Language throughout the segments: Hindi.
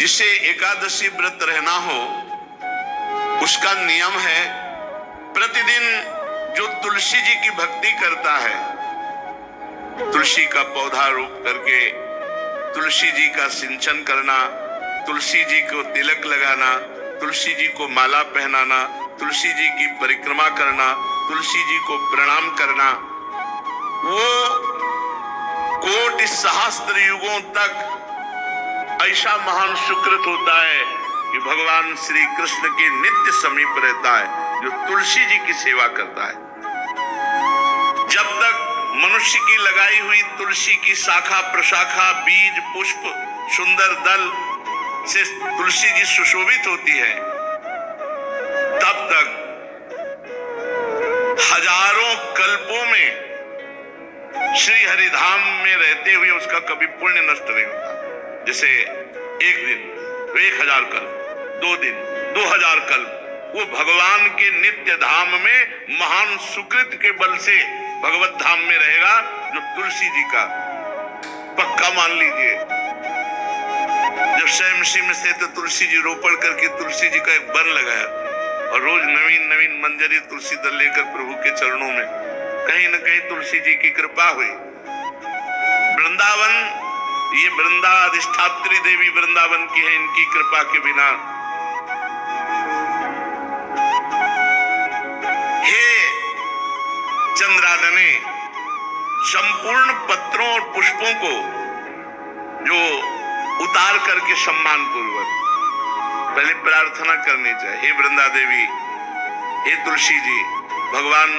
जिसे एकादशी व्रत रहना हो उसका नियम है, प्रतिदिन जो तुलसी जी की भक्ति करता है, तुलसी का पौधा रोप करके तुलसी जी का सिंचन करना, तुलसी जी को तिलक लगाना, तुलसी जी को माला पहनाना, तुलसी जी की परिक्रमा करना, तुलसी जी को प्रणाम करना, वो कोटि सहस्त्र युगों तक ऐसा महान सुकृत होता है कि भगवान श्री कृष्ण के नित्य समीप रहता है जो तुलसी जी की सेवा करता है। जब तक मनुष्य की लगाई हुई तुलसी की शाखा प्रशाखा बीज पुष्प सुंदर दल से तुलसी जी सुशोभित होती है, तब तक हजारों कल्पों में श्री हरिधाम में रहते हुए उसका कभी पुण्य नष्ट नहीं होता। जैसे एक दिन तो 1000 कल्प, 2 दिन 2000 कल्प वो भगवान के नित्य धाम में महान सुकृत के बल से भगवत धाम में रहेगा, जो तुलसी जी का पक्का मान लीजिए। जब स्वयं में से तो तुलसी जी रोपण करके तुलसी जी का एक वन लगाया और रोज नवीन नवीन मंजरी तुलसी दल लेकर प्रभु के चरणों में, कहीं न कहीं तुलसी जी की कृपा हुई। वृंदावन, ये वृंदा अधिष्ठात्री देवी वृंदावन की है, इनकी कृपा के बिना। हे चंद्रादने, संपूर्ण पत्रों और पुष्पों को जो उतार करके सम्मान पूर्वक पहले प्रार्थना करनी चाहिए, हे वृंदा देवी, हे तुलसी जी, भगवान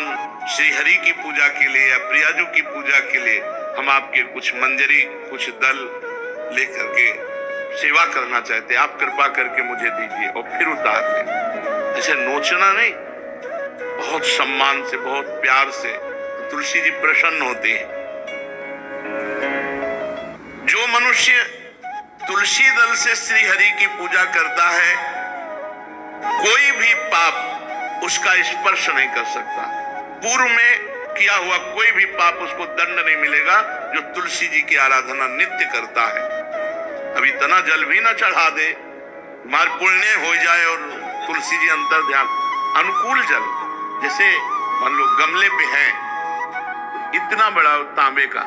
श्री हरि की पूजा के लिए या प्रियाजू की पूजा के लिए हम आपके कुछ मंजरी कुछ दल लेकर के सेवा करना चाहते हैं, आप कृपा करके मुझे दीजिए, और फिर उतार लें। ऐसे नोचना नहीं, बहुत सम्मान से बहुत प्यार से तो तुलसी जी प्रसन्न होते हैं। जो मनुष्य तुलसी दल से श्री हरि की पूजा करता है, कोई भी पाप उसका स्पर्श नहीं कर सकता। पूर्व में किया हुआ कोई भी पाप उसको दंड नहीं मिलेगा, जो तुलसी जी की आराधना नित्य करता है। अब इतना जल भी ना चढ़ा दे, मार पुण्य हो जाए और तुलसी जी अंतर ध्यान अनुकूल जल, जैसे मान लो गमले पे है इतना बड़ा तांबे का,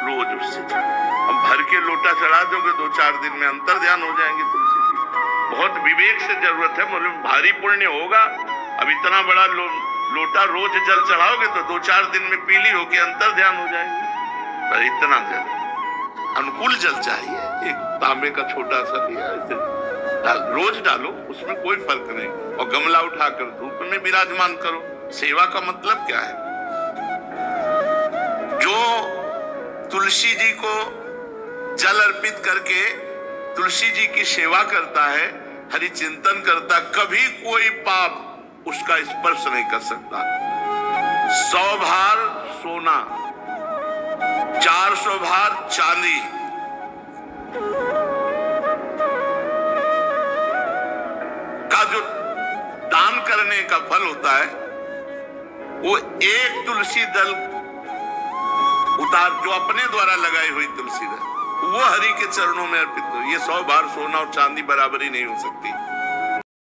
रोज उससे अब भर के लोटा चढ़ा दोगे 2-4 दिन में अंतर ध्यान हो जाएंगे तुलसी जी। बहुत विवेक से जरूरत है, मतलब भारी पुण्य होगा। अब इतना बड़ा लोटा रोज जल चढ़ाओगे तो 2-4 दिन में पीली होके अंतर ध्यान हो जाएंगे। पर इतना जल, अनुकूल जल चाहिए। एक तांबे का छोटा सा लिया, रोज डालो, उसमें कोई फर्क नहीं, और गमला उठाकर धूप में विराजमान करो। सेवा का मतलब क्या है? जो तुलसी जी को जल अर्पित करके तुलसी जी की सेवा करता है, हरि चिंतन करता, कभी कोई पाप उसका स्पर्श नहीं कर सकता। 100 भार सोना, 400 भार चांदी, का जो दान करने का फल होता है, वो एक तुलसी दल उतार, जो अपने द्वारा लगाई हुई तुलसी दल, वो हरि के चरणों में अर्पित हो। ये 100 भार सोना और चांदी बराबरी नहीं हो सकती।